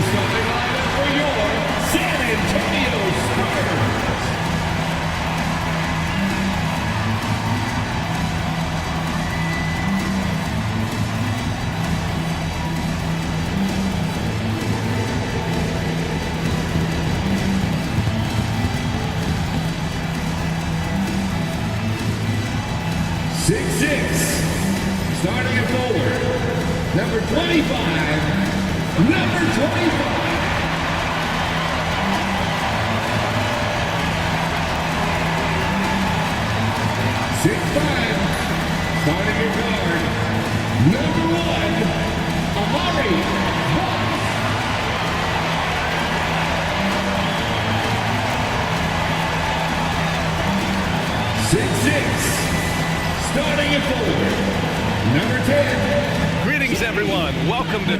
starting lineup for your San Antonio Spurs. 6'6", starting at forward, number 25, number 25. 6'5", starting at guard, number 1, Amari Hawks. 6'6", starting at forward, number 10. Greetings, everyone. Welcome to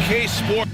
K-Sport.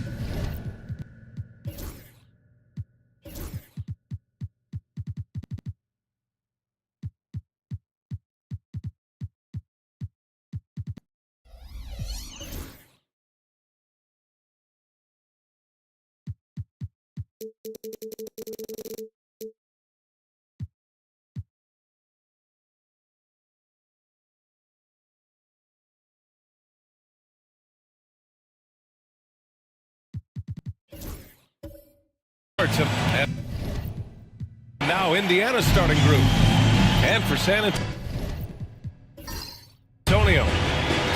And now Indiana's starting group. And for San Antonio,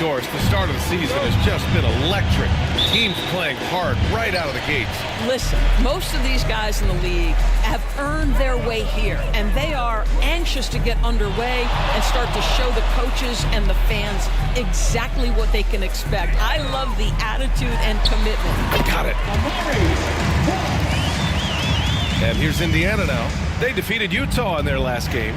Doris, the start of the season has just been electric. Teams playing hard right out of the gates. Listen, most of these guys in the league have earned their way here, and they are anxious to get underway and start to show the coaches and the fans exactly what they can expect. I love the attitude and commitment. Got it. And here's Indiana now. They defeated Utah in their last game.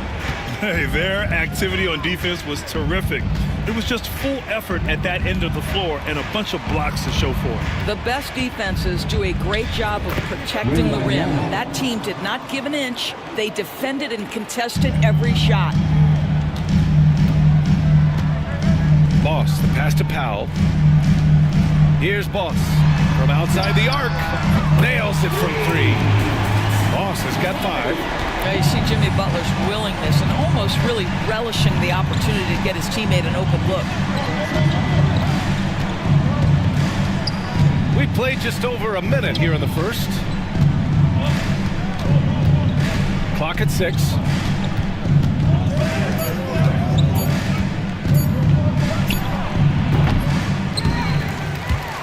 Hey, their activity on defense was terrific. It was just full effort at that end of the floor and a bunch of blocks to show for it. The best defenses do a great job of protecting the rim. That team did not give an inch. They defended and contested every shot. Boss, the pass to Powell. Here's Boss from outside the arc. Nails it from 3. Boss has got 5. You see Jimmy Butler's willingness and almost really relishing the opportunity to get his teammate an open look. We played just over a minute here in the first. Clock at 6.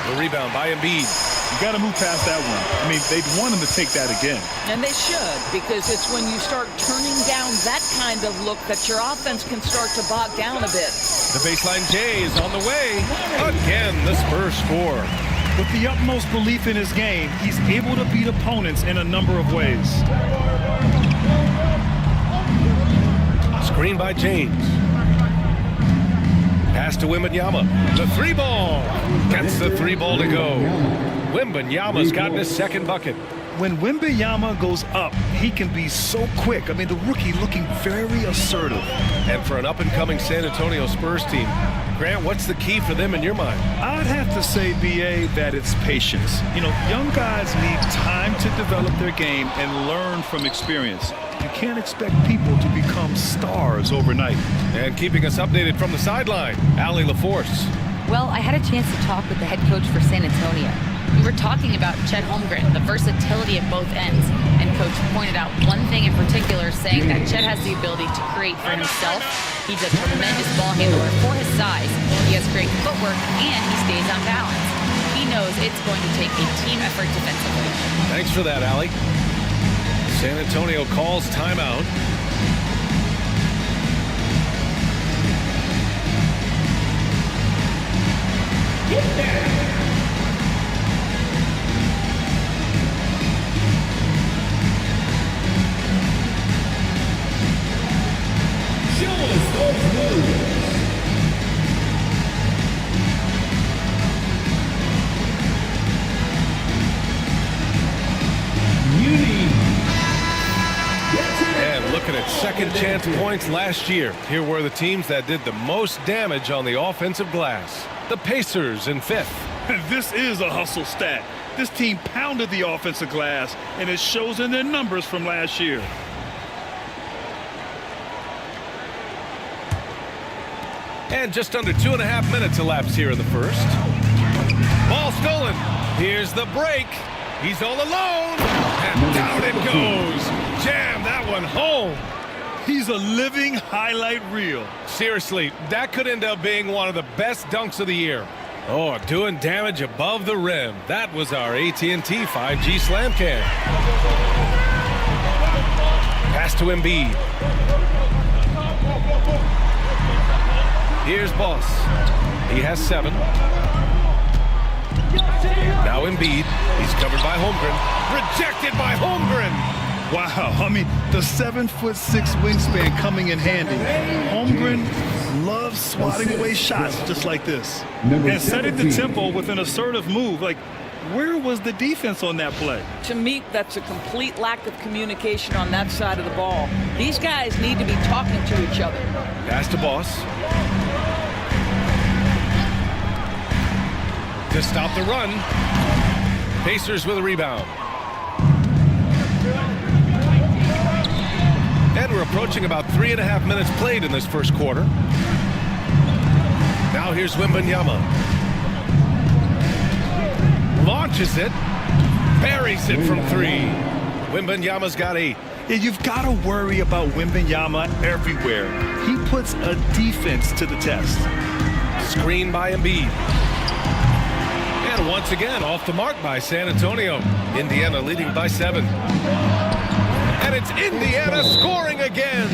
The rebound by Embiid. You got to move past that one. I mean, they'd want him to take that again. And they should, because it's when you start turning down that kind of look that your offense can start to bog down a bit. The baseline J is on the way. Again, the Spurs score. With the utmost belief in his game, he's able to beat opponents in a number of ways. Screen by James. Pass to Wembanyama. The 3 ball. Gets the 3 ball to go. Wembanyama's gotten his second bucket. When Wembanyama goes up, he can be so quick. I mean, the rookie looking very assertive. And for an up-and-coming San Antonio Spurs team, Grant, what's the key for them in your mind? I'd have to say, B.A., that it's patience. You know, young guys need time to develop their game and learn from experience. You can't expect people to become stars overnight. And keeping us updated from the sideline, Allie LaForce. Well, I had a chance to talk with the head coach for San Antonio. We were talking about Chet Holmgren, the versatility at both ends, and Coach pointed out one thing in particular, saying that Chet has the ability to create for himself. He's a tremendous ball handler for his size. He has great footwork, and he stays on balance. He knows it's going to take a team effort defensively. Thanks for that, Allie. San Antonio calls timeout. Get down. Show us those moves. And looking at second chance points last year, here were the teams that did the most damage on the offensive glass. The Pacers in 5th. This is a hustle stat. This team pounded the offensive glass, and it shows in their numbers from last year. And just under 2.5 minutes elapsed here in the first. Ball stolen. Here's the break. He's all alone. And down it goes. Jam that one home. He's a living highlight reel. Seriously, that could end up being one of the best dunks of the year. Oh, doing damage above the rim. That was our AT&T 5G slam cam. Pass to Embiid. Here's Boss. He has 7. Now Embiid. He's covered by Holmgren. Rejected by Holmgren. Wow, I mean, the 7'6" wingspan coming in handy. Holmgren loves swatting away shots just like this. And setting the tempo with an assertive move. Like, where was the defense on that play? To me, that's a complete lack of communication on that side of the ball. These guys need to be talking to each other. Pass to Boss. To stop the run. Pacers with a rebound. And we're approaching about 3.5 minutes played in this first quarter. Now here's Wembanyama. Launches it. Buries it from 3. Wembanyama's got 8. Yeah, you've got to worry about Wembanyama everywhere. He puts a defense to the test. Screen by Embiid. And once again, off the mark by San Antonio. Indiana leading by 7. And it's Indiana scoring again.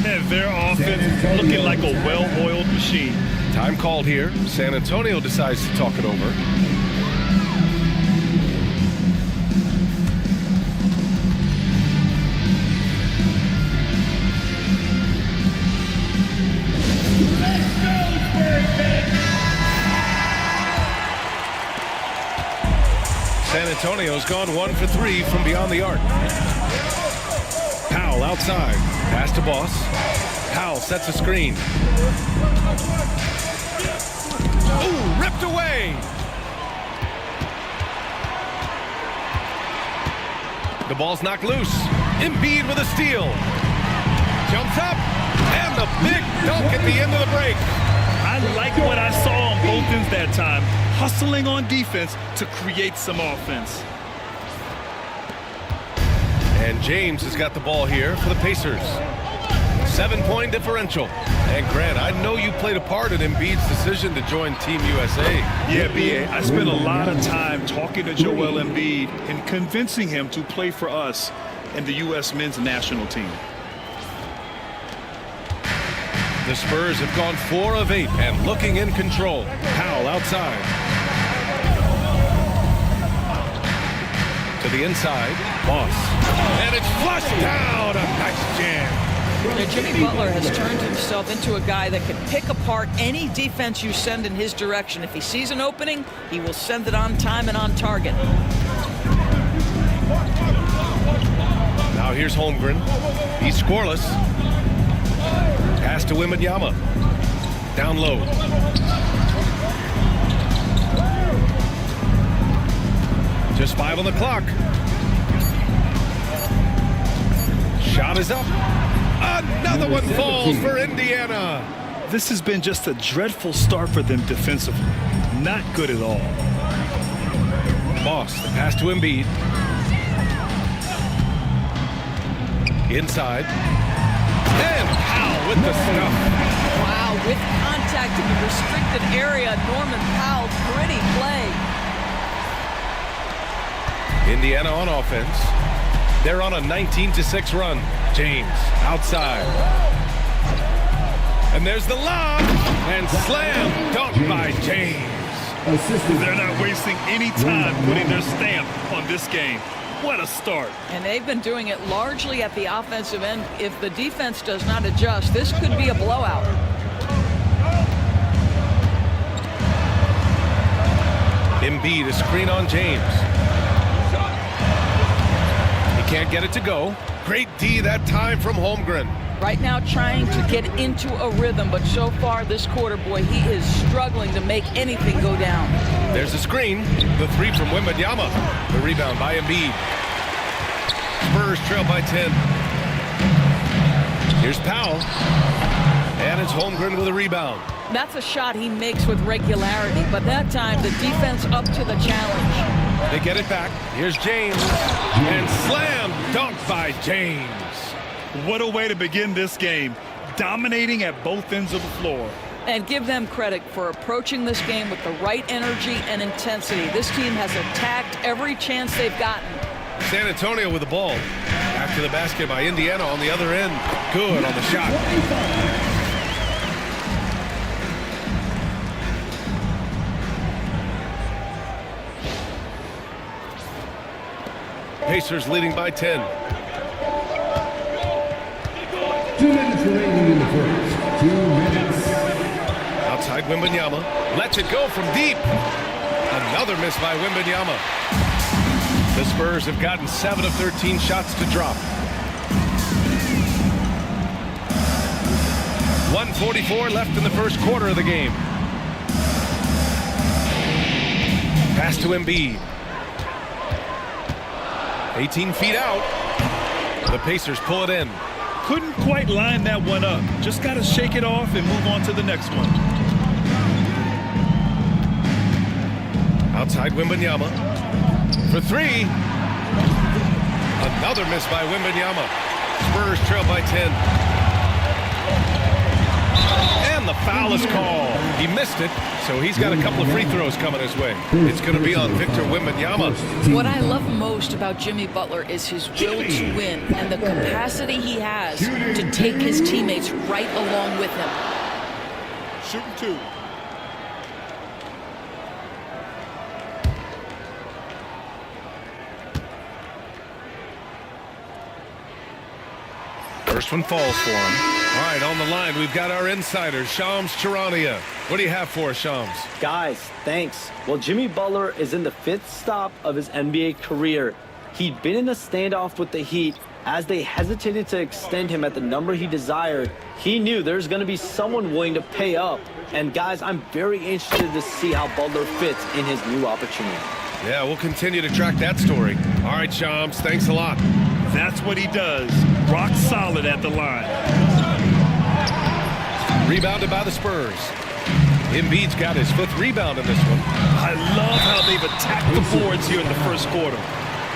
And their offense looking like a well-oiled machine. Time called here. San Antonio decides to talk it over. San Antonio's gone 1 for 3 from beyond the arc. Powell outside. Pass to Boss. Powell sets a screen. Ooh, ripped away. The ball's knocked loose. Embiid with a steal. Jumps up. And the big dunk at the end of the break. I like what I saw on both ends that time. Hustling on defense to create some offense. And James has got the ball here for the Pacers. 7-point differential. And Grant, I know you played a part in Embiid's decision to join Team USA. Yeah, B.A., I spent a lot of time talking to Joel Embiid and convincing him to play for us and the U.S. men's national team. The Spurs have gone 4 of 8 and looking in control. Powell outside. To the inside. Boss. And it's flushed down. A nice jam. Now, Jimmy Butler has turned himself into a guy that can pick apart any defense you send in his direction. If he sees an opening, he will send it on time and on target. Now here's Holmgren. He's scoreless. Pass to Wembanyama. Down low. Just 5 on the clock. Shot is up. Another one falls for Indiana. This has been just a dreadful start for them defensively. Not good at all. Boss, the pass to Embiid. Inside. And Powell with the stuff. Wow, with contact in the restricted area, Norman Powell, pretty play. Indiana on offense. They're on a 19-6 run. James outside. And there's the lob. And slam dunk by James. They're not wasting any time putting their stamp on this game. What a start. And they've been doing it largely at the offensive end. If the defense does not adjust, this could be a blowout. Embiid, a screen on James. He can't get it to go. Great D that time from Holmgren. Right now trying to get into a rhythm, but so far this quarter, boy, he is struggling to make anything go down. There's a screen. The three from Wembanyama. The rebound by Embiid. Spurs trail by 10. Here's Powell. And it's Holmgren with a rebound. That's a shot he makes with regularity, but that time the defense up to the challenge. They get it back. Here's James. And slam dunk by James. What a way to begin this game. Dominating at both ends of the floor. And give them credit for approaching this game with the right energy and intensity. This team has attacked every chance they've gotten. San Antonio with the ball. Back to the basket by Indiana on the other end. Good on the shot. Pacers leading by 10. 2 minutes remaining in the first. 2 minutes. Outside Wembanyama. Lets it go from deep. Another miss by Wembanyama. The Spurs have gotten 7 of 13 shots to drop. 1:44 left in the first quarter of the game. Pass to Embiid. 18 feet out. The Pacers pull it in. Couldn't quite line that one up. Just got to shake it off and move on to the next one. Outside Wembanyama. For three. Another miss by Wembanyama. Spurs trail by 10. And the foul is called. He missed it, so he's got a couple of free throws coming his way. It's going to be on Victor Wembanyama. What I love most about Jimmy Butler is his will to win and the capacity he has to take his teammates right along with him. Shooting two. First one falls for him. All right, on the line, we've got our insider, Shams Charania. What do you have for us, Shams? Guys, thanks. Well, Jimmy Butler is in the 5th stop of his NBA career. He'd been in a standoff with the Heat. As they hesitated to extend him at the number he desired, he knew there's going to be someone willing to pay up. And guys, I'm very interested to see how Butler fits in his new opportunity. Yeah, we'll continue to track that story. All right, Shams, thanks a lot. That's what he does. Rock solid at the line. Rebounded by the Spurs. Embiid's got his 5th rebound in this one. I love how they've attacked the boards here in the first quarter.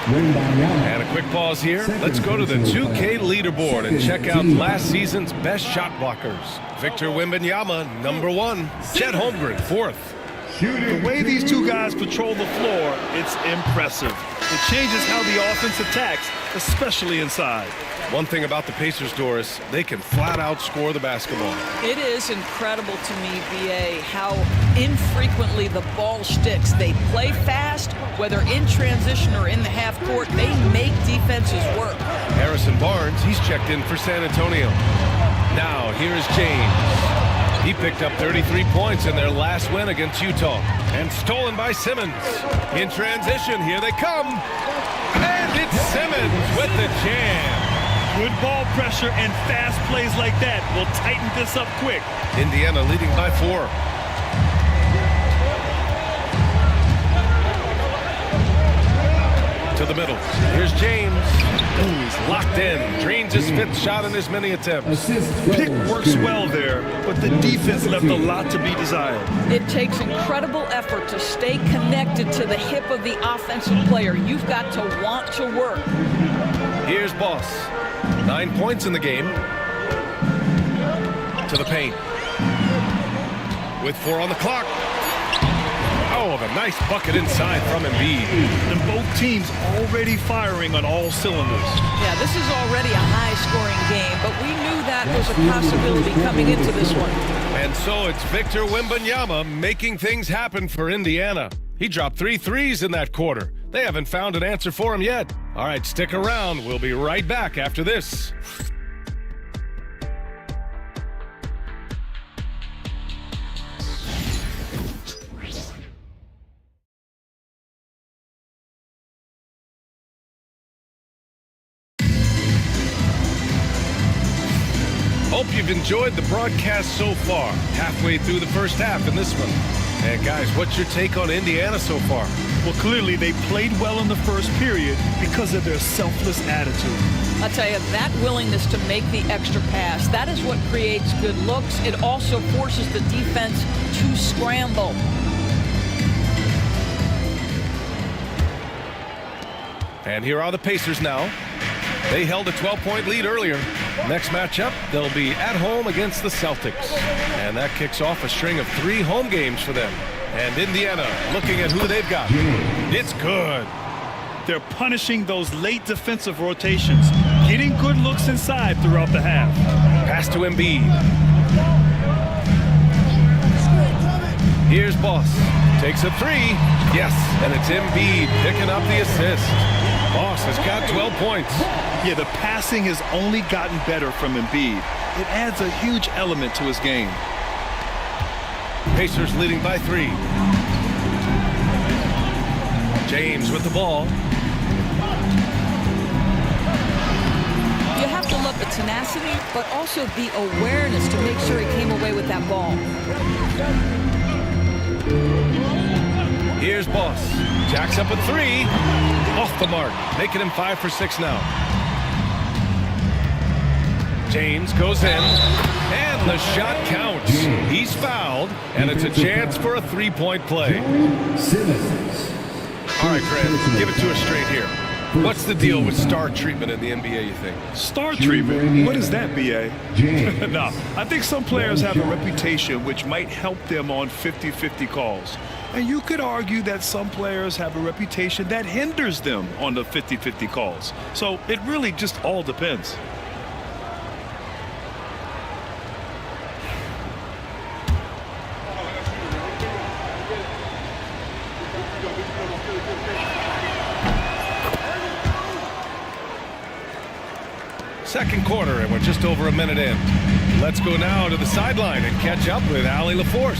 And a quick pause here. Let's go to the 2K leaderboard and check out last season's best shot blockers. Victor Wembanyama, number 1. Chet Holmgren, 4th. The way these two guys patrol the floor, it's impressive. It changes how the offense attacks, especially inside. One thing about the Pacers, Doris, they can flat out score the basketball. It is incredible to me, BA, how infrequently the ball sticks. They play fast, whether in transition or in the half court. They make defenses work. Harrison Barnes, he's checked in for San Antonio. Now, here's James. He picked up 33 points in their last win against Utah. And stolen by Simmons. In transition, here they come. And it's Simmons with the jam. Good ball pressure and fast plays like that will tighten this up quick. Indiana leading by 4. To the middle. Here's James. Ooh, he's locked in. Drains his 5th shot in as many attempts. Pick works well there, but the defense left a lot to be desired. It takes incredible effort to stay connected to the hip of the offensive player. You've got to want to work. Here's Boss. 9 points in the game. To the paint. With 4 on the clock. Oh, Oh, the nice bucket inside from Embiid. And both teams already firing on all cylinders. Yeah, this is already a high-scoring game, but we knew that was a possibility coming into this one. And so it's Victor Wembanyama making things happen for Indiana. He dropped 3 threes in that quarter. They haven't found an answer for him yet. All right, stick around. We'll be right back after this. Hope you've enjoyed the broadcast so far. Halfway through the first half in this one. And guys, what's your take on Indiana so far? Well, clearly they played well in the first period because of their selfless attitude. I'll tell you, that willingness to make the extra pass, that is what creates good looks. It also forces the defense to scramble. And here are the Pacers now. They held a 12-point lead earlier. Next matchup, they'll be at home against the Celtics. And that kicks off a string of 3 home games for them. And Indiana looking at who they've got. It's good. They're punishing those late defensive rotations, getting good looks inside throughout the half. Pass to Embiid. Here's Boss. Takes a 3. Yes, and it's Embiid picking up the assist. Boss has got 12 points. Yeah, the passing has only gotten better from Embiid. It adds a huge element to his game. Pacers leading by 3. James with the ball. You have to love the tenacity, but also the awareness to make sure he came away with that ball. Here's Boss. Jacks up a 3. Off the mark, making him 5 for 6 now. James goes in, and the shot counts. He's fouled, and it's a chance for a 3-point play. All right, Grant, give it to us straight here. What's the deal with star treatment in the NBA, you think? Star treatment? What is that, B.A.? No, I think some players have a reputation which might help them on 50-50 calls. And you could argue that some players have a reputation that hinders them on the 50-50 calls. So it really just all depends. Second quarter, and we're just over a minute in. Let's go now to the sideline and catch up with Allie LaForce.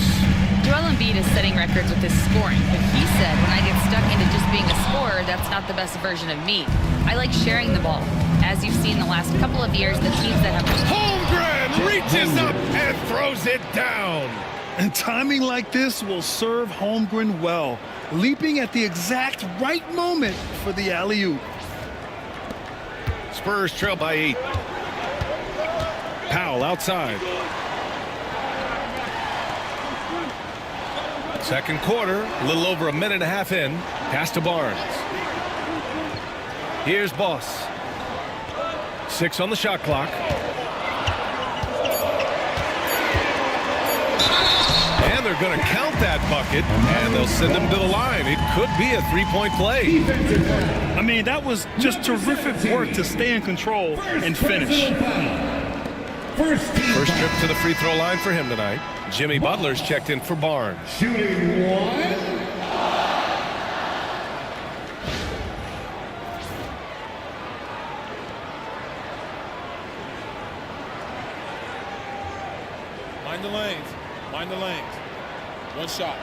Joel Embiid is setting records with his scoring, but he said, when I get stuck into just being a scorer, that's not the best version of me. I like sharing the ball. As you've seen the last couple of years, the teams that have... Holmgren reaches up and throws it down. And timing like this will serve Holmgren well, leaping at the exact right moment for the alley-oop. Spurs trail by 8. Powell outside. Second quarter, a little over a minute and a half in. Pass to Barnes. Here's Boss. 6 on the shot clock. And they're going to count that bucket, and they'll send him to the line. It could be a 3-point play. I mean, that was just terrific work to stay in control and finish. First trip to the free throw line for him tonight. Jimmy Butler's checked in for Barnes. Shooting 1. Mind the lanes. Mind the lanes. One shot.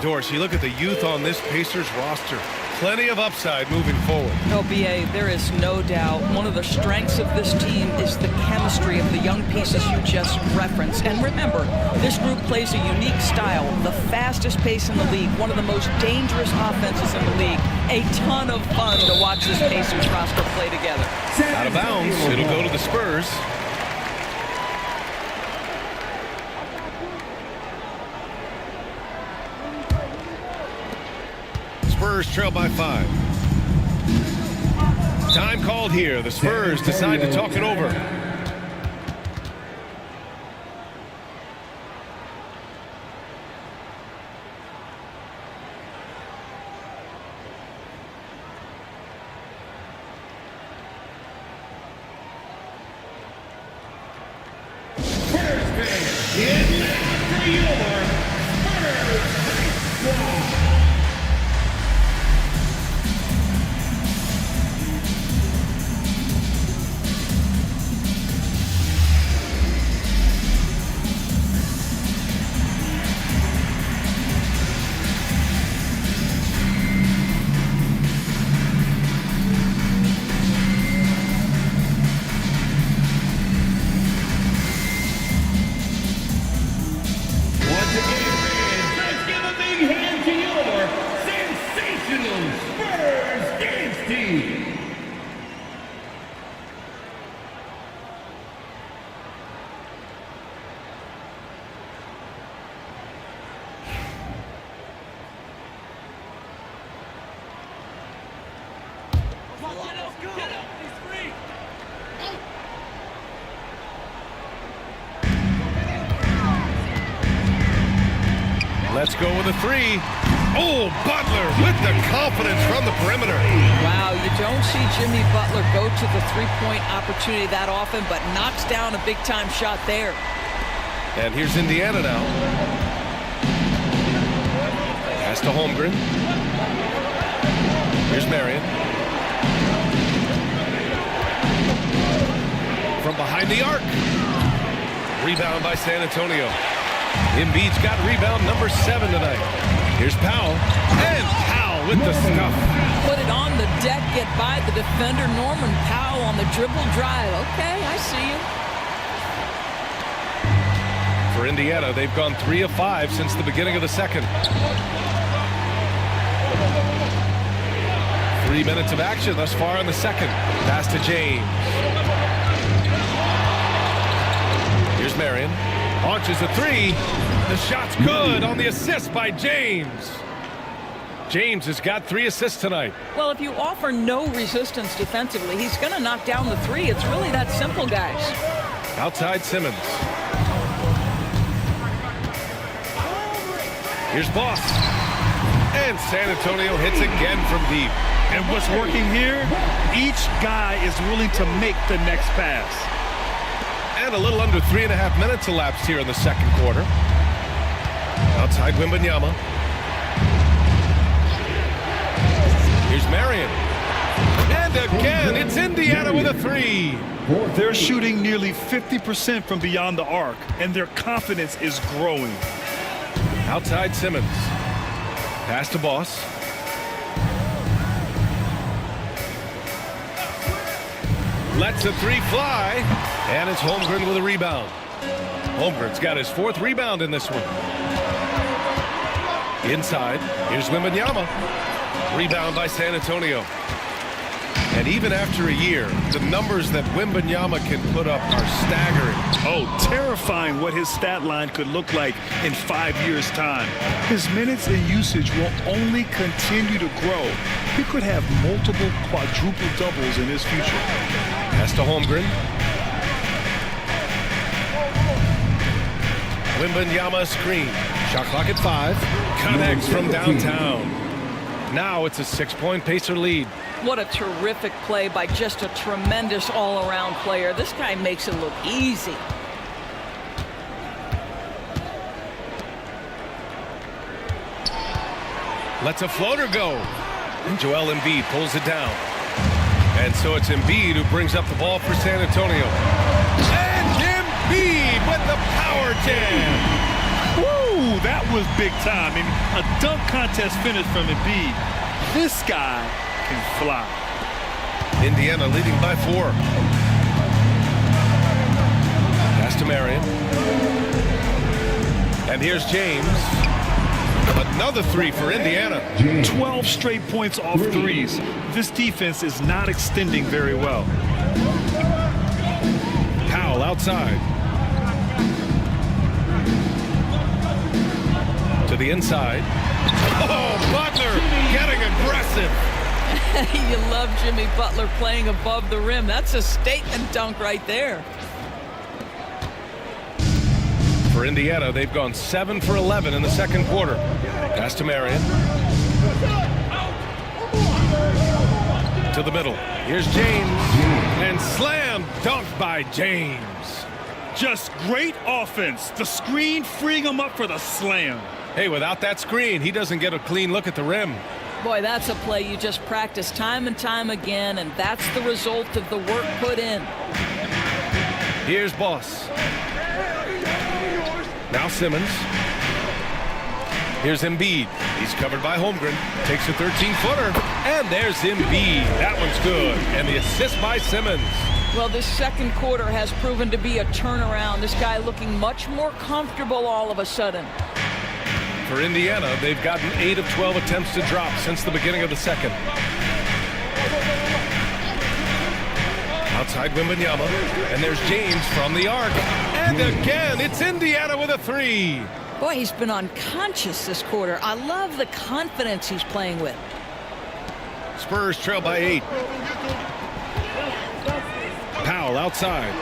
Dorsey, look at the youth on this Pacers roster. Plenty of upside moving forward. Oh, B.A., there is no doubt one of the strengths of this team is the chemistry of the young pieces you just referenced. And remember, this group plays a unique style, the fastest pace in the league, one of the most dangerous offenses in the league. A ton of fun to watch this Pacers roster play together. Out of bounds, it'll go to the Spurs. Spurs trail by 5. Time called here. The Spurs decide to talk it over. And now for your Spurs High Squad. Once again, fans, let's give a big hand to your sensational Spurs dance team. Let's go with a three. Oh, Butler with the confidence from the perimeter. Wow, you don't see Jimmy Butler go to the three-point opportunity that often, but knocks down a big-time shot there. And here's Indiana now. Pass to Holmgren. Here's Marion. From behind the arc. Rebound by San Antonio. Embiid's got rebound number 7 tonight. Here's Powell. And Powell with the stuff. Put it on the deck, get by the defender. Norman Powell on the dribble drive. Okay, I see you. For Indiana, they've gone 3 of 5 since the beginning of the second. 3 minutes of action thus far in the second. Pass to James. Here's Marion. Launches a three. The shot's good on the assist by James. James has got 3 assists tonight. Well, if you offer no resistance defensively, he's going to knock down the three. It's really that simple, guys. Outside Simmons. Here's Boss. And San Antonio hits again from deep. And what's working here, each guy is willing to make the next pass. And a little under 3.5 minutes elapsed here in the second quarter. Outside Wembanyama. Here's Marion. And again, it's Indiana with a three. They're shooting nearly 50% from beyond the arc, and their confidence is growing. Outside Simmons. Pass to Boss. Lets the three fly. And it's Holmgren with a rebound. Holmgren's got his 4th rebound in this one. Inside, here's Wembanyama. Rebound by San Antonio. And even after a year, the numbers that Wembanyama can put up are staggering. Oh, terrifying what his stat line could look like in 5 years' time. His minutes and usage will only continue to grow. He could have multiple quadruple doubles in his future. Pass to Holmgren. Wembanyama screen. Shot clock at 5. Connects from downtown. Now it's a 6-point Pacer lead. What a terrific play by just a tremendous all-around player. This guy makes it look easy. Lets a floater go. And Joel Embiid pulls it down. And so it's Embiid who brings up the ball for San Antonio. And Embiid with the power jam. Woo, that was big time. I mean, a dunk contest finish from Embiid. This guy can fly. Indiana leading by 4. Pass to Marion. And here's James. Another 3 for Indiana. 12 straight points off threes. This defense is not extending very well. Powell outside. To the inside. Oh, Butler getting aggressive. You love Jimmy Butler playing above the rim. That's a statement dunk right there. For Indiana, they've gone 7 for 11 in the second quarter. Pass to Marion. To the middle. Here's James. And slam dunk by James. Just great offense. The screen freeing him up for the slam. Hey, without that screen, he doesn't get a clean look at the rim. Boy, that's a play you just practice time and time again, and that's the result of the work put in. Here's Boss. Now Simmons. Here's Embiid. He's covered by Holmgren. Takes a 13-footer. And there's Embiid. That one's good. And the assist by Simmons. Well, this second quarter has proven to be a turnaround. This guy looking much more comfortable all of a sudden. For Indiana, they've gotten 8 of 12 attempts to drop since the beginning of the second. Outside Wembanyama, and there's James from the arc. And again, it's Indiana with a 3. Boy, he's been unconscious this quarter. I love the confidence he's playing with. Spurs trail by 8. Powell outside.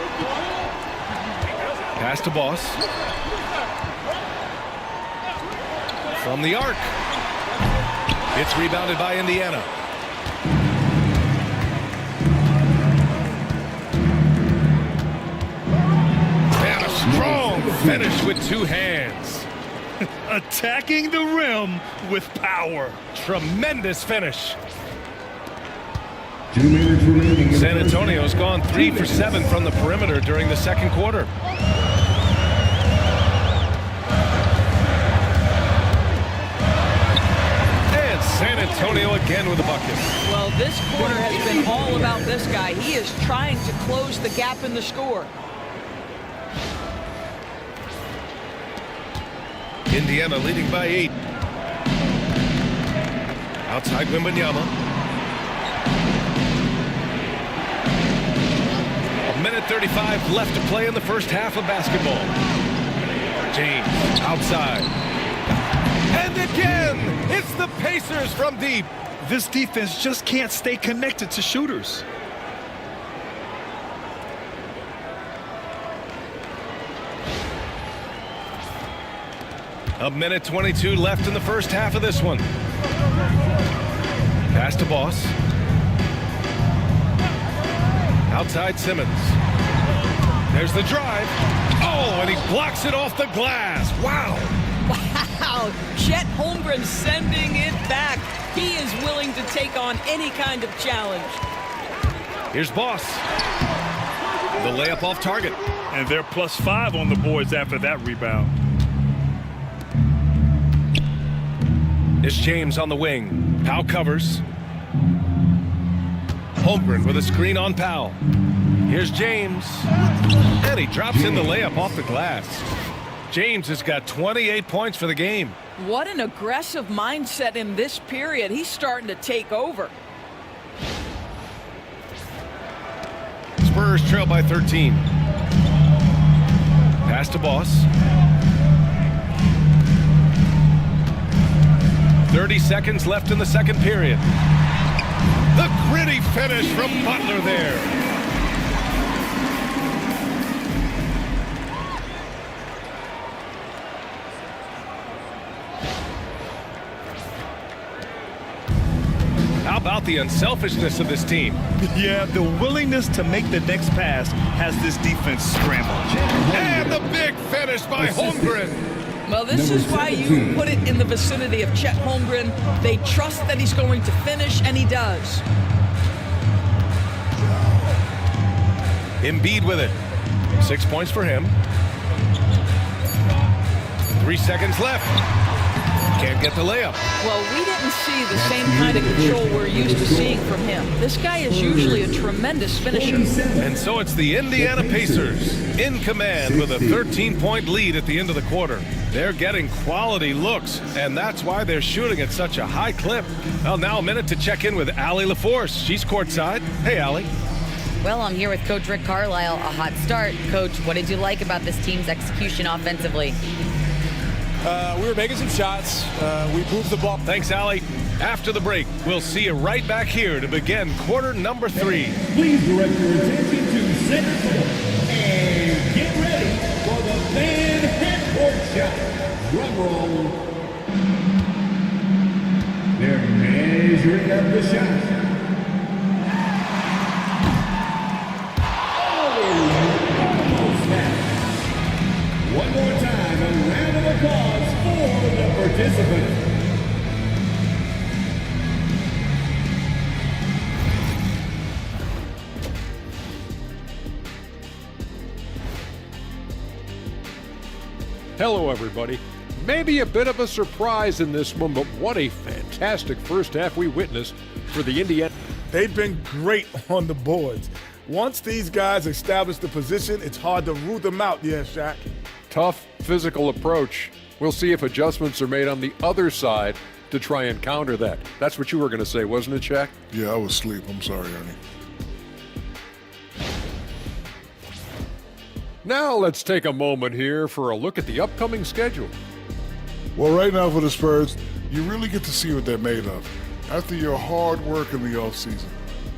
Pass to Boss. From the arc. It's rebounded by Indiana. And a strong finish with 2 hands. Attacking the rim with power. Tremendous finish. 2 minutes remaining. San Antonio's gone 3 for 7 from the perimeter during the second quarter. And San Antonio again with a bucket. Well, this quarter has been all about this guy. He is trying to close the gap in the score. Indiana leading by 8. Outside Wembanyama. A minute 35 left to play in the first half of basketball. James outside. And again, it's the Pacers from deep. This defense just can't stay connected to shooters. A minute 22 left in the first half of this one. Pass to Boss. Outside Simmons. There's the drive. Oh, and he blocks it off the glass. Wow. Wow. Chet Holmgren sending it back. He is willing to take on any kind of challenge. Here's Boss. The layup off target. And they're +5 on the boards after that rebound. It's James on the wing. Powell covers. Holmgren with a screen on Powell. Here's James. And he drops in the layup off the glass. James has got 28 points for the game. What an aggressive mindset in this period. He's starting to take over. Spurs trail by 13. Pass to Boss. 30 seconds left in the second period. The gritty finish from Butler there. How about the unselfishness of this team? Yeah, the willingness to make the next pass has this defense scrambled. And the big finish by Holmgren. Well, this is why you put it in the vicinity of Chet Holmgren. They trust that he's going to finish, and he does. Embiid with it. 6 points for him. 3 seconds left. Can't get the layup. Well, we didn't see the same kind of control we're used to seeing from him. This guy is usually a tremendous finisher. And so it's the Indiana Pacers in command with a 13-point lead at the end of the quarter. They're getting quality looks, and that's why they're shooting at such a high clip. Well, now a minute to check in with Allie LaForce. She's courtside. Hey, Allie. Well, I'm here with Coach Rick Carlisle. A hot start. Coach, what did you like about this team's execution offensively? We were making some shots. We moved the ball. Thanks, Allie. After the break, we'll see you right back here to begin quarter number 3. Please direct your attention to center court and get ready for the fan half-court shot. Drum roll. They're measuring up the shot. Oh, almost snap. more time, a round of applause for the participants. Hello, everybody. Maybe a bit of a surprise in this one, but what a fantastic first half we witnessed for the Indiana. They've been great on the boards. Once these guys establish the position, it's hard to root them out, Shaq. Tough physical approach. We'll see if adjustments are made on the other side to try and counter that. That's what you were going to say, wasn't it, Shaq? Yeah, I was asleep. I'm sorry, Ernie. Now let's take a moment here for a look at the upcoming schedule. Well, right now for the Spurs, you really get to see what they're made of after your hard work in the offseason.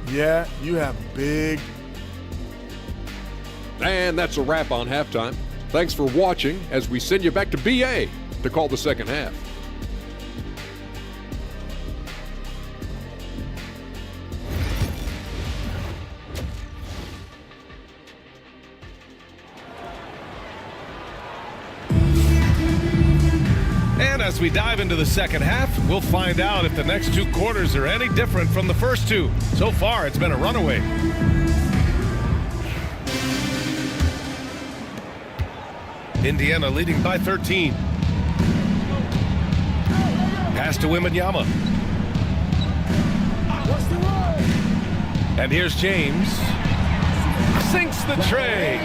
Yeah, you have big. And that's a wrap on halftime. Thanks for watching as we send you back to BA to call the second half. And as we dive into the second half, we'll find out if the next two quarters are any different from the first two. So far, it's been a runaway. Indiana leading by 13. Pass to Wembanyama. And here's James. Sinks the tray.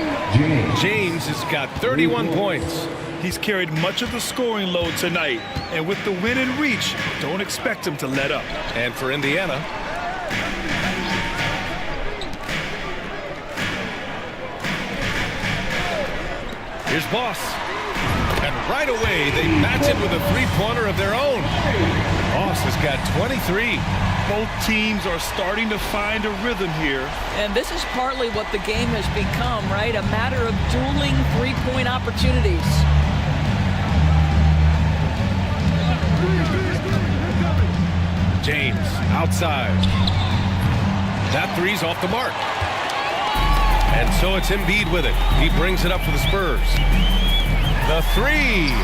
James has got 31 points. He's carried much of the scoring load tonight, and with the win in reach, don't expect him to let up. And for Indiana, here's Boss. And right away, they match it with a three-pointer of their own. Boss has got 23. Both teams are starting to find a rhythm here. And this is partly what the game has become, right? A matter of dueling three-point opportunities. James outside. That three's off the mark. And so it's Embiid with it. He brings it up for the Spurs. The three.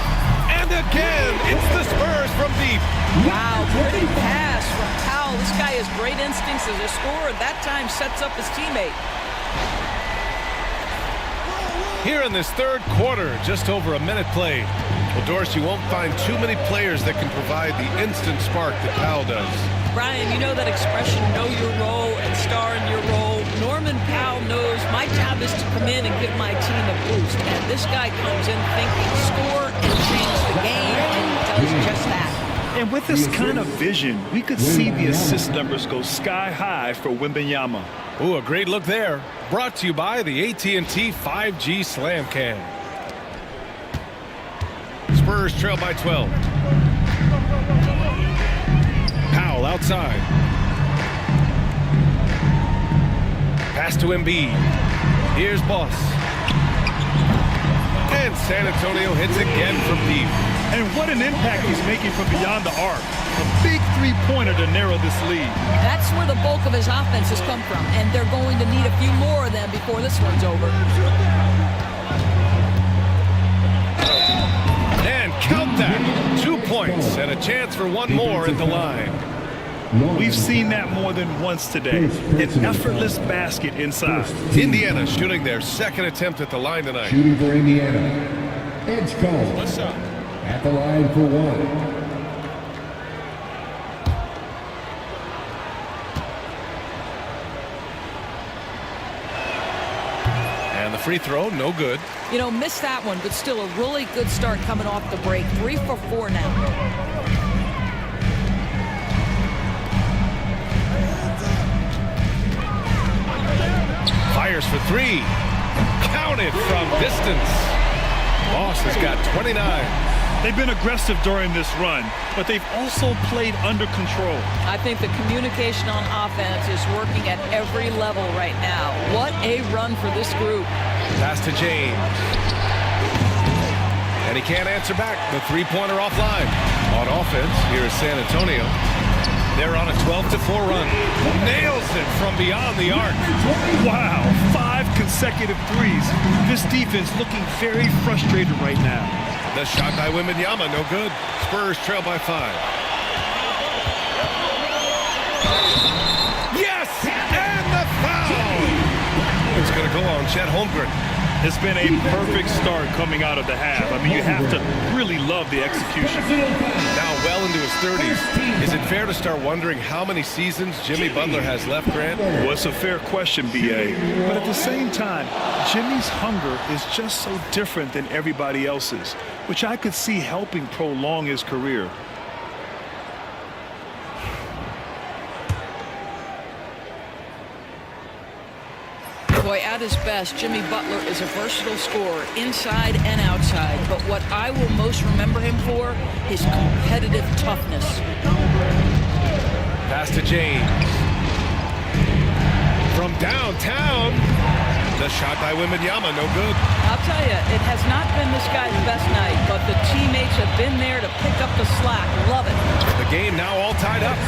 And again, it's the Spurs from deep. Wow, pretty pass from Powell. This guy has great instincts as a scorer. That time sets up his teammate. Here in this third quarter, just over a minute played. Well, Doris, you won't find too many players that can provide the instant spark that Powell does. Brian, you know that expression, know your role and star in your role. Norman Powell knows my job is to come in and give my team a boost. And this guy comes in thinking score and change the game, and he does just that. And with this kind of vision, we could see the assist numbers go sky high for Wembanyama. Ooh, a great look there. Brought to you by the AT&T 5G Slam Cam. Spurs trail by 12. Powell outside. Pass to Embiid. Here's Boss. And San Antonio hits again from deep. And what an impact he's making from beyond the arc. A big three-pointer to narrow this lead. That's where the bulk of his offense has come from, and they're going to need a few more of them before this one's over. And count that. 2 points and a chance for one more at the line. We've seen that more than once today. An effortless basket inside. Indiana shooting their second attempt at the line tonight. Shooting for Indiana. Edge call. What's up? At the line for one. And the free throw, no good. You know, missed that one, but still a really good start coming off the break. 3 for 4 now. Fires for three. Counted from distance. Boss has got 29. They've been aggressive during this run, but they've also played under control. I think the communication on offense is working at every level right now. What a run for this group. Pass to James. And he can't answer back. The three-pointer offline. On offense, here is San Antonio. They're on a 12-4 run. Nails it from beyond the arc. Wow, 5 consecutive threes. This defense looking very frustrated right now. The shot by Wembanyama, no good. Spurs trail by 5. Yes! And the foul! It's going to go on Chet Holmgren. It's been a perfect start coming out of the half. I mean, you have to really love the execution. Now well into his 30s. Is it fair to start wondering how many seasons Jimmy Butler has left, Grant? Well, it's a fair question, B.A. But at the same time, Jimmy's hunger is just so different than everybody else's, which I could see helping prolong his career. Boy, at his best, Jimmy Butler is a versatile scorer inside and outside. But what I will most remember him for is competitive toughness. Pass to James. From downtown. The shot by Wembanyama, no good. I'll tell you, it has not been this guy's best night, but the teammates have been there to pick up the slack. Love it. The game now all tied up.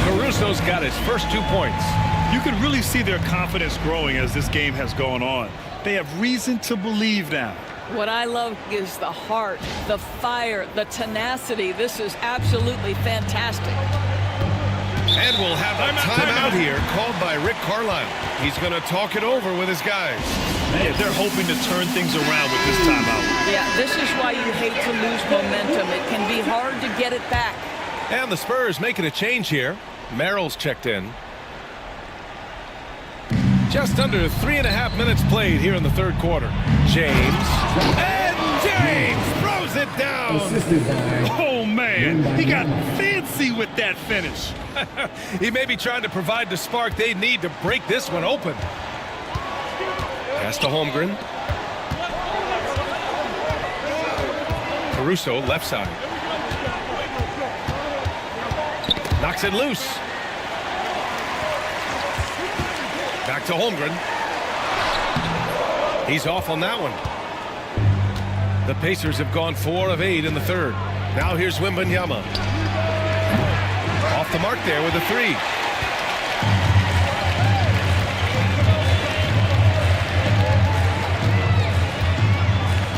Caruso's got his first 2 points. You can really see their confidence growing as this game has gone on. They have reason to believe now. What I love is the heart, the fire, the tenacity. This is absolutely fantastic. And we'll have a timeout here called by Rick Carlisle. He's going to talk it over with his guys. Hey, they're hoping to turn things around with this timeout. Yeah, this is why you hate to lose momentum. It can be hard to get it back. And the Spurs making a change here. Merrill's checked in. Just under 3.5 minutes played here in the third quarter. James. And James throws it down. Oh, man. He got fancy with that finish. He may be trying to provide the spark they need to break this one open. Pass to Holmgren. Caruso, left side. Knocks it loose. Back to Holmgren. He's off on that one. The Pacers have gone 4 of 8 in the third. Now here's Wembanyama. Off the mark there with a 3.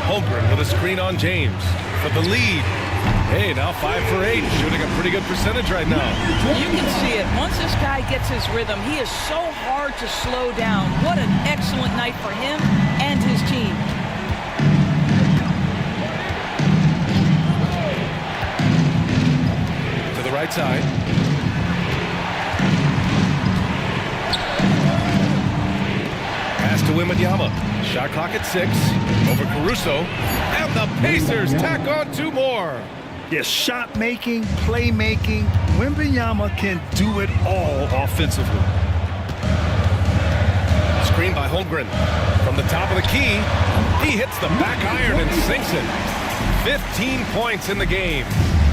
Holmgren with a screen on James for the lead. Hey, now 5 for 8, shooting a pretty good percentage right now. You can see it. Once this guy gets his rhythm, he is so hard to slow down. What an excellent night for him and his team. To the right side. Pass to Wembanyama. Shot clock at 6. Over Caruso. And the Pacers tack on 2 more. Yes, shot making, playmaking. Wembanyama can do it all offensively. Screen by Holmgren. From the top of the key, he hits the back iron and sinks it. 15 points in the game.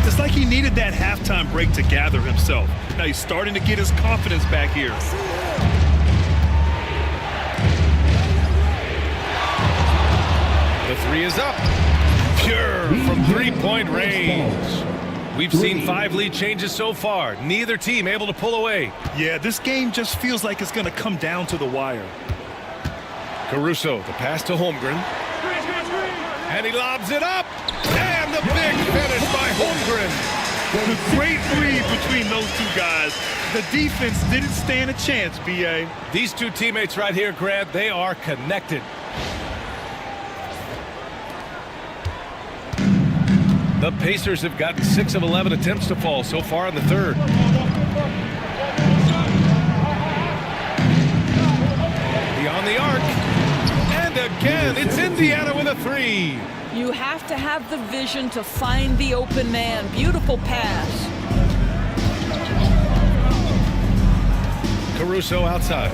It's like he needed that halftime break to gather himself. Now he's starting to get his confidence back here. The 3 is up. Pure from 3-point range. We've seen 5 lead changes so far. Neither team able to pull away. Yeah, this game just feels like it's going to come down to the wire. Caruso, the pass to Holmgren. And he lobs it up. And the big finish by Holmgren. The great read between those 2 guys. The defense didn't stand a chance, B.A. These 2 teammates right here, Grant, they are connected. The Pacers have gotten 6 of 11 attempts to fall so far in the third. Beyond the arc. And again, it's Indiana with a 3. You have to have the vision to find the open man. Beautiful pass. Caruso outside.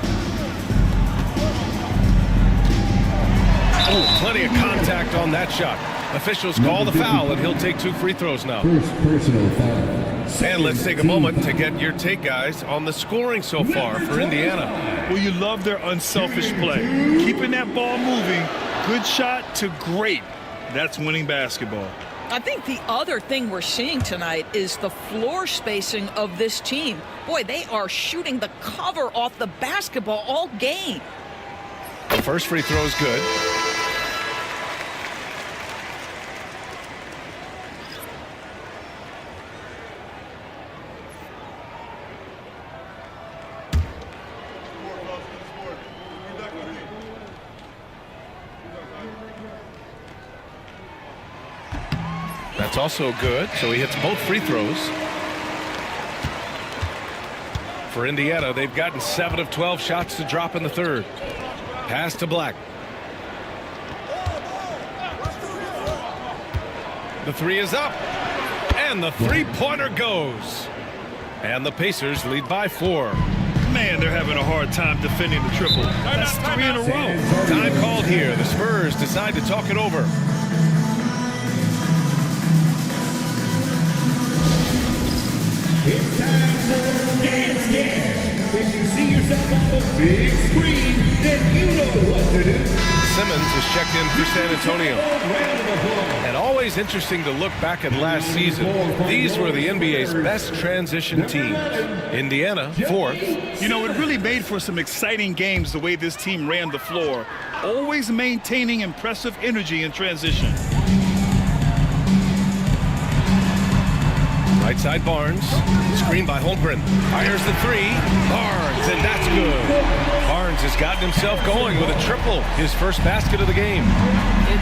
Oh, plenty of contact on that shot. Officials call the foul, and he'll take 2 free throws now. First personal foul. And let's take a moment to get your take, guys, on the scoring so far for Indiana. Well, you love their unselfish play. Keeping that ball moving, good shot to great. That's winning basketball. I think the other thing we're seeing tonight is the floor spacing of this team. Boy, they are shooting the cover off the basketball all game. The first free throw is good. That's also good, so he hits both free throws. For Indiana, they've gotten 7 of 12 shots to drop in the third. Pass to Black. The three is up, and the three-pointer goes. And the Pacers lead by 4. Man, they're having a hard time defending the triple. That's 3 in a row. Time called here. The Spurs decide to talk it over. It's time for Dance Dance. If you see yourself on the big screen, then you know what to do. Simmons is checked in for San Antonio. And always interesting to look back at last season. These were the NBA's best transition teams. Indiana, 4th. You know, it really made for some exciting games the way this team ran the floor, always maintaining impressive energy in transition. Right side Barnes, screen by Holmgren, fires the three, Barnes, and that's good. Barnes has gotten himself going with a triple, his first basket of the game.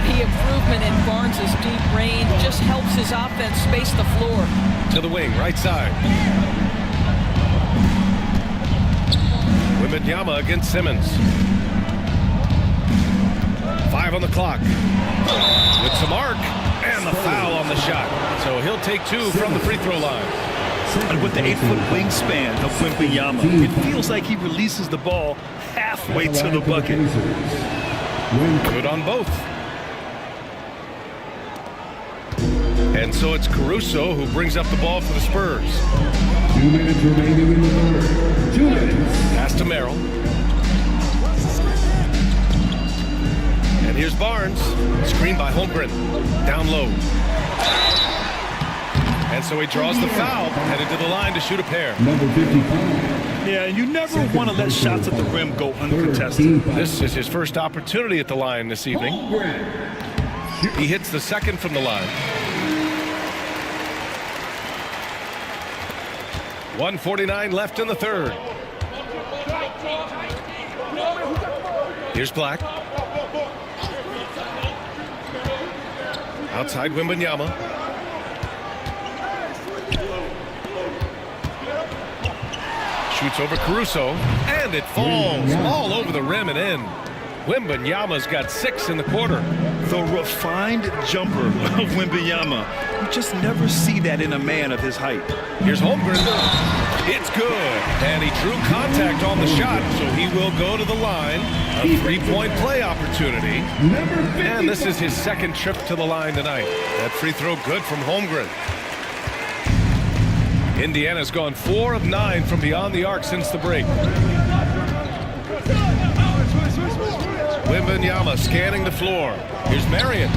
The improvement in Barnes' deep range just helps his offense space the floor. To the wing, right side. Wembanyama against Simmons. 5 on the clock. With some arc. And the foul on the shot. So he'll take 2 from the free throw line. And with the 8-foot wingspan of Wembanyama, it feels like he releases the ball halfway to the bucket. Good on both. And so it's Caruso who brings up the ball for the Spurs. 2 minutes remaining in the third. 2 minutes. Pass to Merrill. And here's Barnes. Screen by Holmgren. Down low. And so he draws the foul. Headed to the line to shoot a pair. Number 55. Yeah, you never want to let shots at the rim go uncontested. This is his first opportunity at the line this evening. He hits the second from the line. 1:49 left in the third. Here's Black. Outside Wembanyama. Shoots over Caruso, and it falls all over the rim and in. Wembanyama's got 6 in the quarter. The refined jumper of Wembanyama. You just never see that in a man of his height. Here's Holmgren. It's good. And he drew contact on the shot, so he will go to the line. A 3-point play opportunity. And this is his second trip to the line tonight. That free throw good from Holmgren. Indiana's gone 4 of 9 from beyond the arc since the break. Wembanyama scanning the floor. Here's Marion.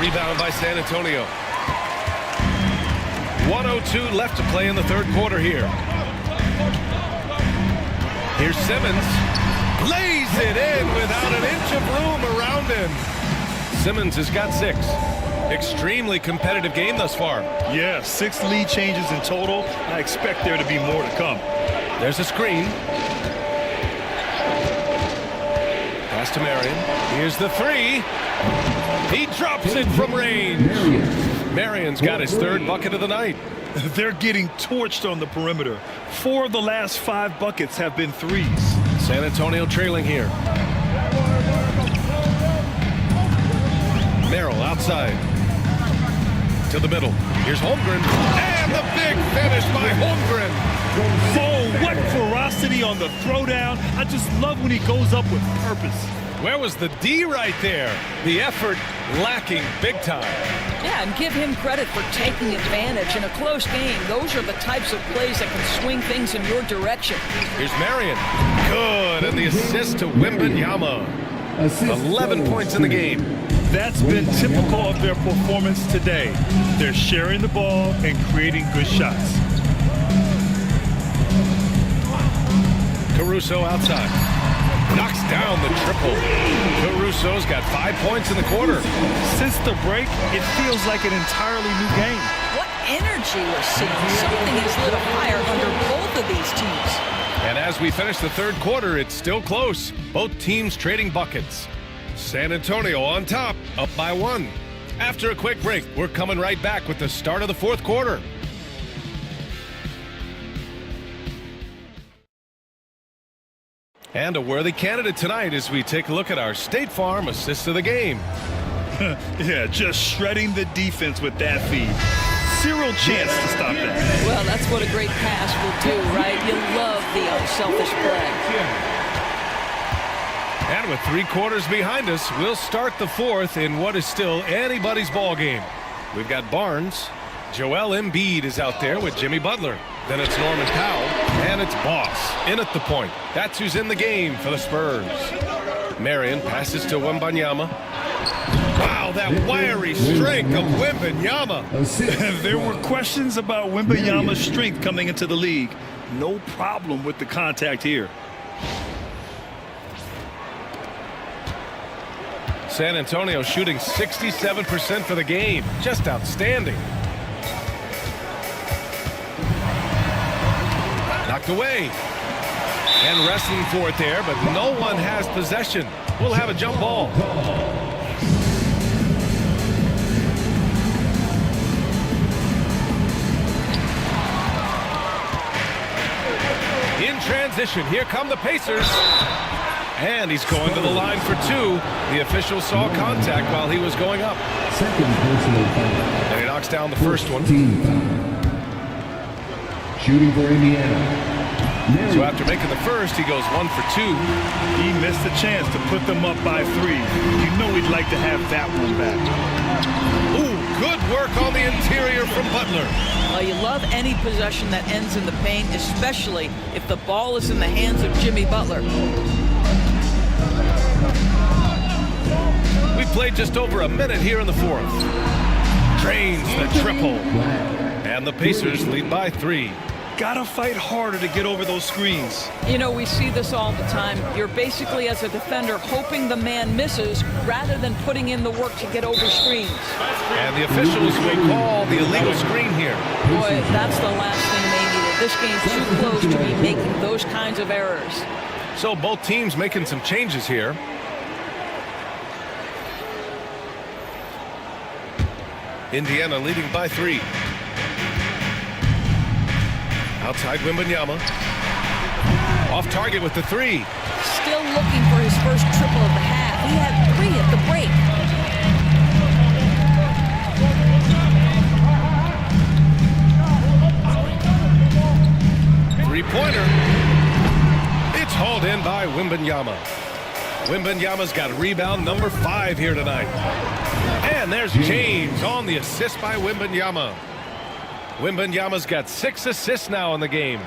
Rebound by San Antonio. 1:02 left to play in the third quarter here. Here's Simmons. Lays it in without an inch of room around him. Simmons has got 6. Extremely competitive game thus far. Yeah, 6 lead changes in total. I expect there to be more to come. There's a screen. Pass to Marion. Here's the 3. He drops it from range. Marion's got his 3rd bucket of the night. They're getting torched on the perimeter. 4 of the last 5 buckets have been threes. San Antonio trailing here. Merrill outside. To the middle. Here's Holmgren. And the big finish by Holmgren. Oh, what ferocity on the throwdown. I just love when he goes up with purpose. Where was the D right there? The effort lacking big time. Yeah, and give him credit for taking advantage in a close game. Those are the types of plays that can swing things in your direction. Here's Marion. Good, and the assist to Wembanyama. 11 points in the game. That's been typical of their performance today. They're sharing the ball and creating good shots. Caruso outside. Knocks down the triple. Caruso's got 5 points in the quarter. Since the break, it feels like an entirely new game. What energy we're seeing. Something is lit a fire under both of these teams. And as we finish the third quarter, it's still close. Both teams trading buckets. San Antonio on top, up by 1. After a quick break, we're coming right back with the start of the fourth quarter. And a worthy candidate tonight as we take a look at our State Farm assist of the game. Yeah, just shredding the defense with that feed. Zero chance to stop that. Well, that's what a great pass will do, right? You love the unselfish play. And with 3 quarters behind us, we'll start the fourth in what is still anybody's ball game. We've got Barnes. Joel Embiid is out there with Jimmy Butler. Then it's Norman Powell. And it's Boss in at the point. That's who's in the game for the Spurs. Marion passes to Wembanyama. Wow, that wiry strength of Wembanyama. There were questions about Wembanyama's strength coming into the league. No problem with the contact here. San Antonio shooting 67% for the game. Just outstanding. Knocked away. And wrestling for it there, but no one has possession. We'll have a jump ball. In transition, here come the Pacers. And he's going to the line for 2. The official saw contact while he was going up. Second personal foul. And he knocks down the first one. Team foul. Shooting for Indiana. So after making the first, he goes 1 for 2. He missed a chance to put them up by 3. You know he'd like to have that one back. Ooh, good work on the interior from Butler. Well, you love any possession that ends in the paint, especially if the ball is in the hands of Jimmy Butler. We've played just over a minute here in the fourth. Drains the triple. And the Pacers lead by 3. Gotta fight harder to get over those screens. You know, we see this all the time. You're basically, as a defender, hoping the man misses rather than putting in the work to get over screens. And the officials will call the illegal screen here. Boy, that's the last thing they needed. This game's too close to be making those kinds of errors. So both teams making some changes here. Indiana leading by 3. Outside Wembanyama. Off target with the 3. Still looking for his first triple of the half. He had 3 at the break. Three-pointer. It's hauled in by Wembanyama. Wembanyama's got rebound number 5 here tonight. And there's James on the assist by Wembanyama. Wembanyama's got 6 assists now in the game.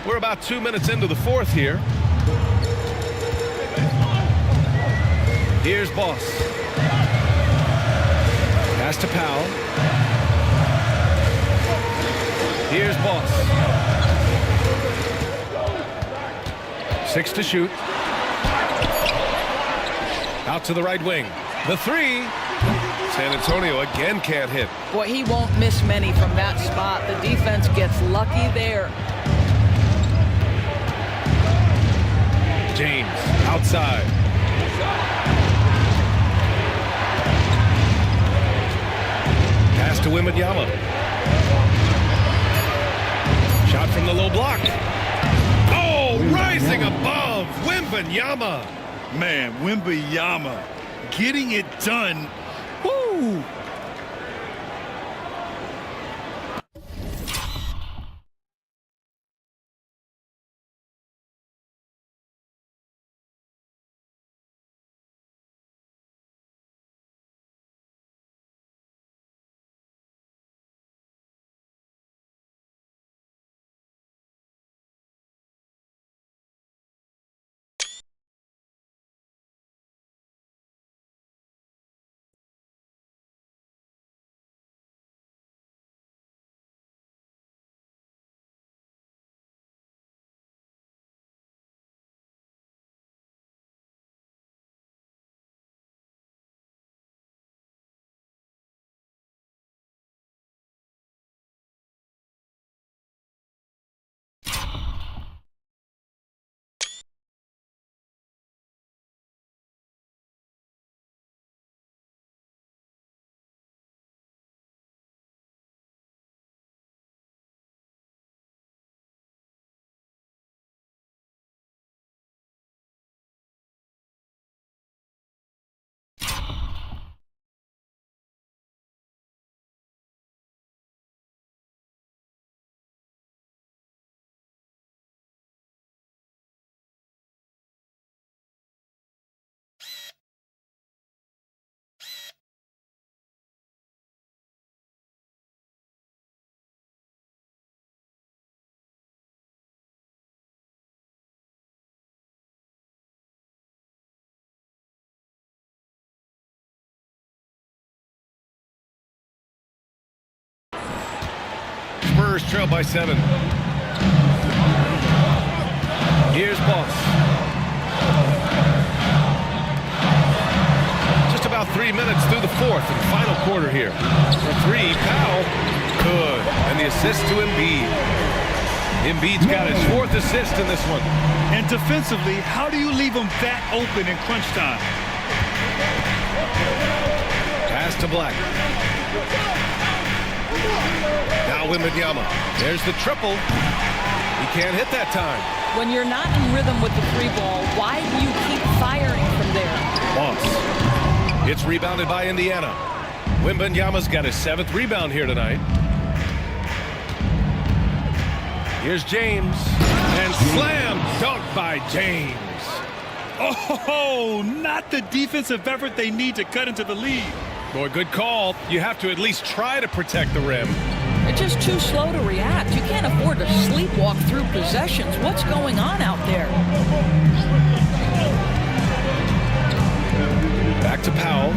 We're about 2 minutes into the fourth here. Here's Boss. Pass to Powell. Here's Boss. 6 to shoot. Out to the right wing. The 3. San Antonio again can't hit. Boy, he won't miss many from that spot. The defense gets lucky there. James outside. Pass to Wembanyama. Shot from the low block. Oh, rising above Wembanyama. Man, Wembanyama getting it done. Woo! Spurs trail by 7. Here's Boss. Just about 3 minutes through the fourth and final quarter here. For 3, Powell. Good. And the assist to Embiid. Embiid's got his 4th assist in this one. And defensively, how do you leave them that open in crunch time? Pass to Black. Now Wembanyama. There's the triple. He can't hit that time. When you're not in rhythm with the 3-ball, why do you keep firing from there? Boss. It's rebounded by Indiana. Wembanyama's got his 7th rebound here tonight. Here's James. And slam dunk by James. Oh, not the defensive effort they need to cut into the lead. Boy, good call. You have to at least try to protect the rim. They're just too slow to react. You can't afford to sleepwalk through possessions. What's going on out there? Back to Powell.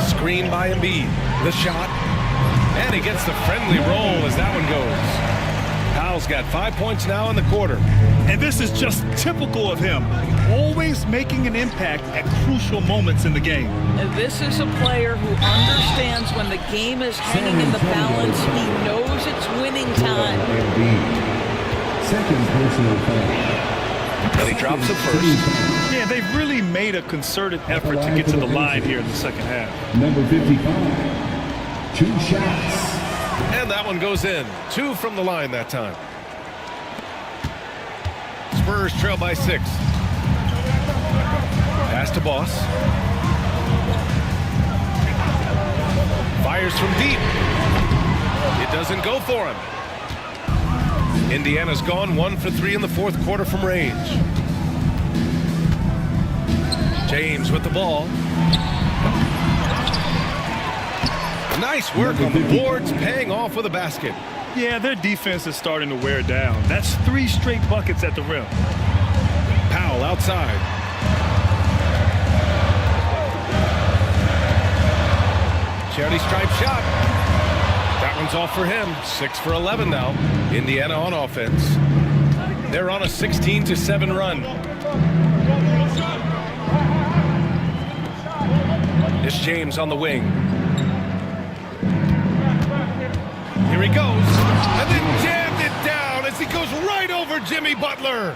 Screen by Embiid. The shot. And he gets the friendly roll as that one goes. Powell's got 5 points now in the quarter. And this is just typical of him. Always making an impact at crucial moments in the game. And this is a player who understands when the game is hanging in the balance. He knows it's winning time. Second personal foul. And he drops it first. Yeah, they've really made a concerted effort to get to the line here in the second half. Number 55. 2 shots. And that one goes in. 2 from the line that time. Spurs trail by 6. Pass to Boss. Fires from deep. It doesn't go for him. Indiana's gone 1 for 3 in the fourth quarter from range. James with the ball. Nice work on the boards, paying off with a basket. Yeah, their defense is starting to wear down. That's 3 straight buckets at the rim. Powell outside. Charity stripe shot. That one's off for him. 6 for 11 now. Indiana on offense. They're on a 16-7 run. It's James on the wing. Here he goes. And then jammed it down as he goes right over Jimmy Butler.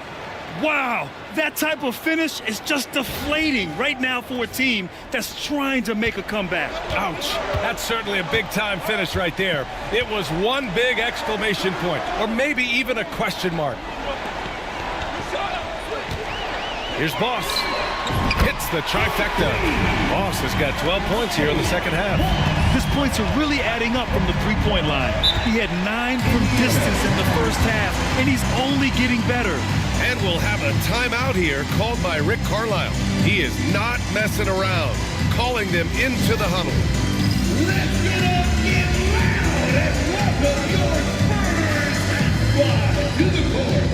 Wow, that type of finish is just deflating right now for a team that's trying to make a comeback. Ouch. That's certainly a big-time finish right there. It was one big exclamation point, or maybe even a question mark. Here's Boss. Hits the trifecta. Boss has got 12 points here in the second half. His points are really adding up from the three-point line. He had 9 from distance in the first half, and he's only getting better. And we'll have a timeout here called by Rick Carlisle. He is not messing around, calling them into the huddle. Let's get up, get loud, and welcome your Spurs squad to the court.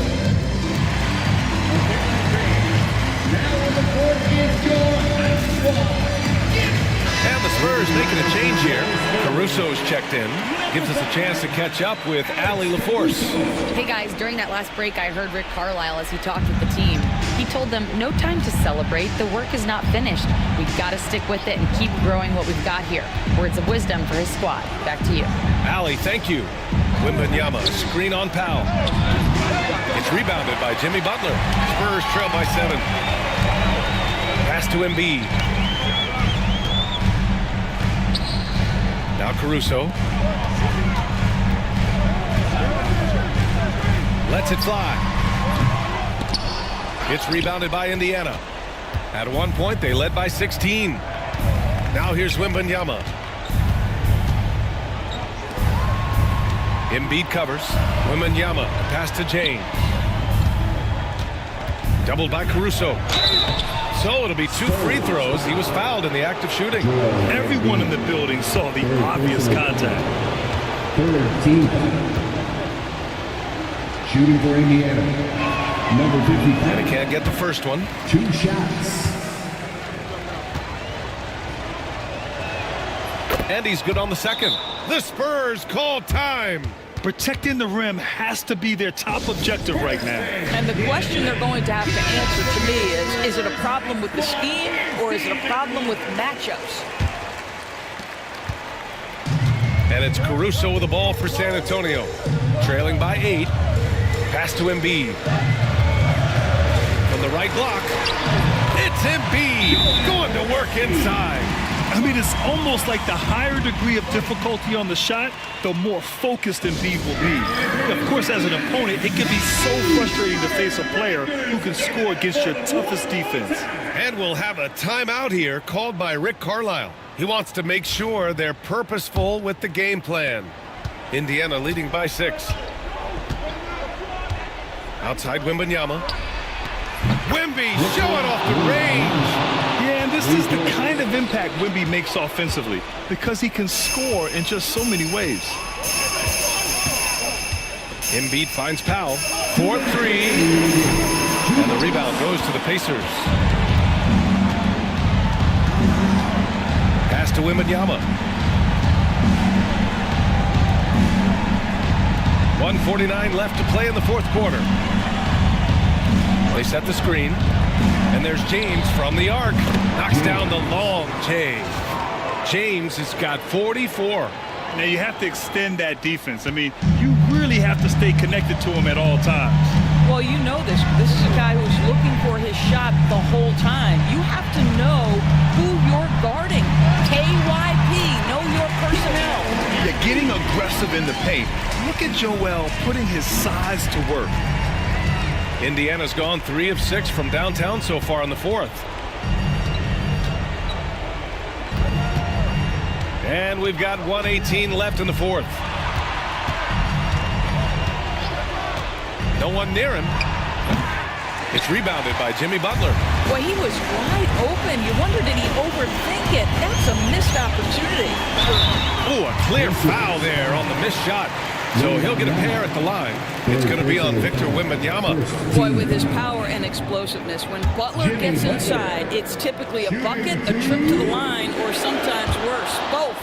Now on the court is your squad. And the Spurs making a change here. Caruso's checked in. Gives us a chance to catch up with Allie LaForce. Hey guys, during that last break, I heard Rick Carlisle as he talked with the team. He told them, no time to celebrate. The work is not finished. We've got to stick with it and keep growing what we've got here. Words of wisdom for his squad. Back to you. Allie, thank you. Wembanyama, screen on Powell. It's rebounded by Jimmy Butler. Spurs trail by 7. Pass to Embiid. Now Caruso. Lets it fly. It's rebounded by Indiana. At one point, they led by 16. Now here's Wembanyama. Embiid covers. Wembanyama, pass to James. Doubled by Caruso. So it'll be 2 free throws. He was fouled in the act of shooting. Everyone in the building saw the obvious contact. Third team. Shooting for Indiana. Number 55. And he can't get the first one. 2 shots. And he's good on the second. The Spurs call time. Protecting the rim has to be their top objective right now. And the question they're going to have to answer to me is it a problem with the scheme or is it a problem with matchups? And it's Caruso with the ball for San Antonio. Trailing by 8. Pass to Embiid. From the right block. It's Embiid going to work inside. I mean, it's almost like the higher degree of difficulty on the shot, the more focused Embiid will be. Of course, as an opponent, it can be so frustrating to face a player who can score against your toughest defense. And we'll have a timeout here called by Rick Carlisle. He wants to make sure they're purposeful with the game plan. Indiana leading by 6. Outside Wembanyama. Wemby showing off the range. Yeah, and this is the kind of impact Wemby makes offensively because he can score in just so many ways. Embiid finds Powell. 4-3. And the rebound goes to the Pacers. Pass to Wembanyama. 1:49 left to play in the fourth quarter. They set the screen. And there's James from the arc. Knocks down the long J. James has got 44. Now you have to extend that defense. I mean, you really have to stay connected to him at all times. Well, you know this. This is a guy who's looking for his shot the whole time. You have to know who you're guarding. KYP, know your personnel. Yeah, getting aggressive in the paint. Look at Joel putting his size to work. Indiana's gone 3 of 6 from downtown so far in the fourth. And we've got 1:18 left in the fourth. No one near him. It's rebounded by Jimmy Butler. Well, he was wide open. You wonder, did he overthink it? That's a missed opportunity. Oh, a clear foul there on the missed shot. So he'll get a pair at the line. It's going to be on Victor Wembanyama. Boy, with his power and explosiveness, when Butler gets inside, it's typically a bucket, a trip to the line, or sometimes worse, both.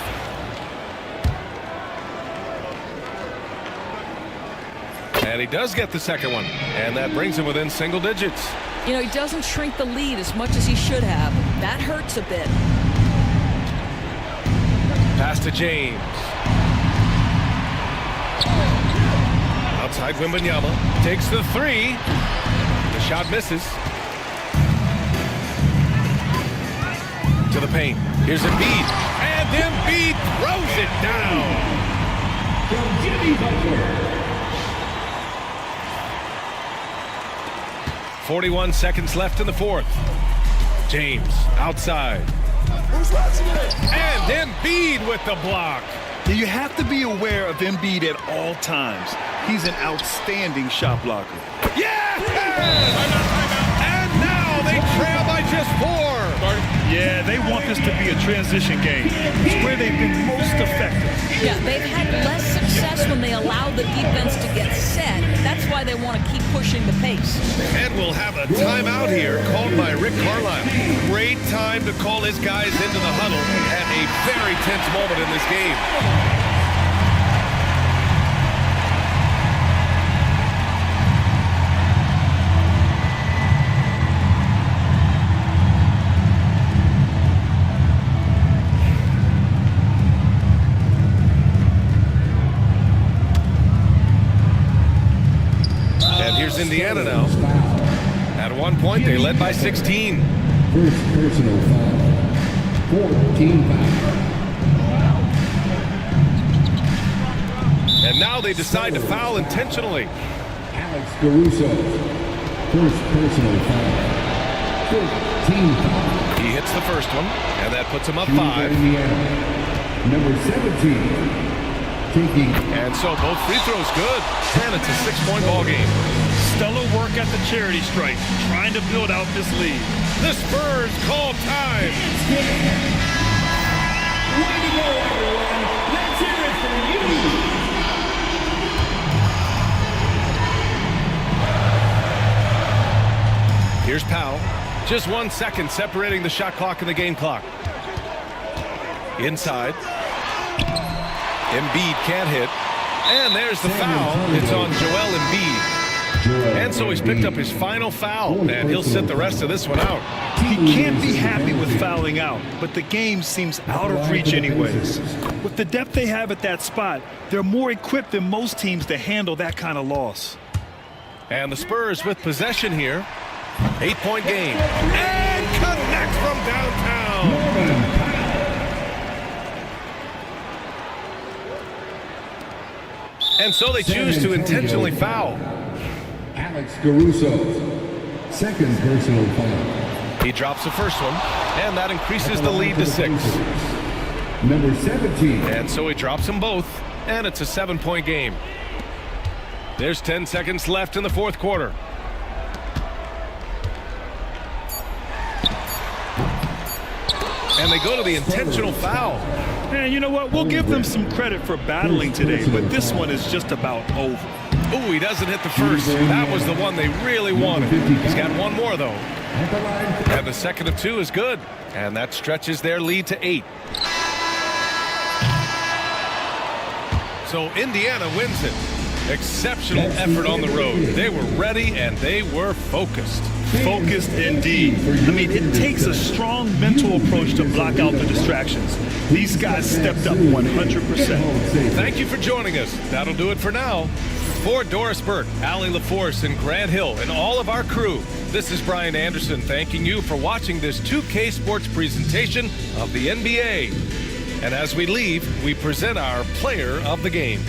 And he does get the second one. And that brings him within single digits. You know, he doesn't shrink the lead as much as he should have. That hurts a bit. Pass to James. Outside Wembanyama. Takes the 3. The shot misses. To the paint. Here's Embiid. And Embiid throws it down. Jimmy Butler. 41 seconds left in the fourth. James outside. And Embiid with the block. You have to be aware of Embiid at all times. He's an outstanding shot blocker. Yes! And now they trail by just 4. Yeah, they want this to be a transition game. It's where they've been most effective. Yeah, they've had less success when they allow the defense to get set. That's why they want to keep pushing the pace. And we'll have a timeout here called by Rick Carlisle. Great time to call his guys into the huddle at a very tense moment in this game. And here's Indiana now. At one point, they led by 16. First personal foul. 14 foul. And now they decide to foul intentionally. Alex Caruso. First personal foul. 14 foul. He hits the first one, and that puts him up 5. Indiana. Number 17. Taking. And so both free throws good. And it's a 6-point ball game. Stellar work at the charity stripe, trying to build out this lead. The Spurs call time. Way to go, everyone. Let's hear it for you. Here's Powell. Just 1 second separating the shot clock and the game clock. Inside. Embiid can't hit. And there's the foul. It's on Joel Embiid. And so he's picked up his final foul, and he'll sit the rest of this one out. He can't be happy with fouling out, but the game seems out of reach anyways. With the depth they have at that spot, they're more equipped than most teams to handle that kind of loss. And the Spurs with possession here. 8-point game. And connect from downtown. And so they choose to intentionally foul. Alex Caruso. Second personal foul. He drops the first one, and that increases the lead to 6. Number 17. And so he drops them both, and it's a 7-point game. There's 10 seconds left in the fourth quarter. And they go to the intentional foul. And you know what? We'll give them some credit for battling today, but this one is just about over. Ooh, he doesn't hit the first. That was the one they really wanted. He's got one more, though. And the second of 2 is good. And that stretches their lead to 8. So Indiana wins it. Exceptional effort on the road. They were ready and they were focused. Focused indeed. I mean, it takes a strong mental approach to block out the distractions. These guys stepped up 100%. Thank you for joining us. That'll do it for now. For Doris Burke, Allie LaForce, and Grant Hill, and all of our crew, this is Brian Anderson thanking you for watching this 2K Sports presentation of the NBA. And as we leave, we present our player of the game.